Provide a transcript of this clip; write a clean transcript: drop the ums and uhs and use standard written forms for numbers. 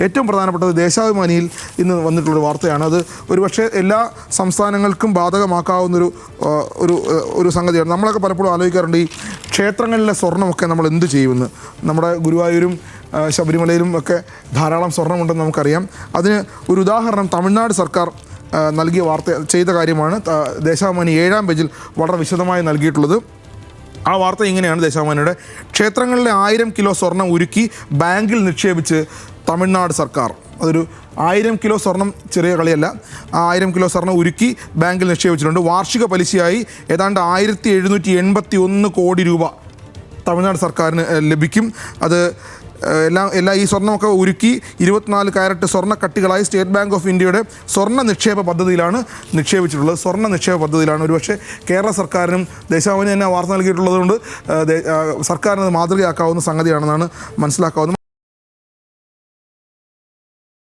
ഏറ്റവും പ്രധാനപ്പെട്ടത് ദേശാഭിമാനിയിൽ ഇന്ന് വന്നിട്ടുള്ളൊരു വാർത്തയാണ്. അത് ഒരുപക്ഷെ എല്ലാ സംസ്ഥാനങ്ങൾക്കും ബാധകമാക്കാവുന്നൊരു ഒരു സംഗതിയാണ്. നമ്മളൊക്കെ പലപ്പോഴും ആലോചിക്കാറുണ്ട് ഈ ക്ഷേത്രങ്ങളിലെ സ്വർണ്ണമൊക്കെ നമ്മൾ എന്ത് ചെയ്യുമെന്ന്. നമ്മുടെ ഗുരുവായൂരും ശബരിമലയിലും ഒക്കെ ധാരാളം സ്വർണ്ണമുണ്ടെന്ന് നമുക്കറിയാം. അതിന് ഒരു ഉദാഹരണം തമിഴ്നാട് സർക്കാർ നൽകിയ ചെയ്ത കാര്യമാണ് ദേശാഭിമാനി 7-ാം പേജിൽ വളരെ വിശദമായി നൽകിയിട്ടുള്ളത്. ആ വാർത്ത ഇങ്ങനെയാണ് ദേശാഭിമാനിയുടെ: ക്ഷേത്രങ്ങളിലെ 1000 കിലോ സ്വർണം ഉരുക്കി ബാങ്കിൽ നിക്ഷേപിച്ച് തമിഴ്നാട് സർക്കാർ. അതൊരു 1000 കിലോ സ്വർണം ചെറിയ കളിയല്ല. ആ 1000 കിലോ സ്വർണം ഉരുക്കി ബാങ്കിൽ നിക്ഷേപിച്ചിട്ടുണ്ട്. വാർഷിക പലിശയായി ഏതാണ്ട് 1781 കോടി രൂപ തമിഴ്നാട് സർക്കാരിന് ലഭിക്കും. അത് എല്ലാ ഈ സ്വർണ്ണമൊക്കെ ഉരുക്കി 24 കാരറ്റ് സ്വർണ്ണക്കട്ടികളായി സ്റ്റേറ്റ് ബാങ്ക് ഓഫ് ഇന്ത്യയുടെ സ്വർണ്ണ നിക്ഷേപ പദ്ധതിയിലാണ് നിക്ഷേപിച്ചിട്ടുള്ളത്. സ്വർണ്ണ നിക്ഷേപ പദ്ധതിയിലാണ്. ഒരുപക്ഷെ കേരള സർക്കാരിനും ദേശാഭിമാനി തന്നെ വാർത്ത നൽകിയിട്ടുള്ളതുകൊണ്ട് സർക്കാരിന് മാതൃകയാക്കാവുന്ന സംഗതിയാണെന്നാണ് മനസ്സിലാക്കാവുന്നത്.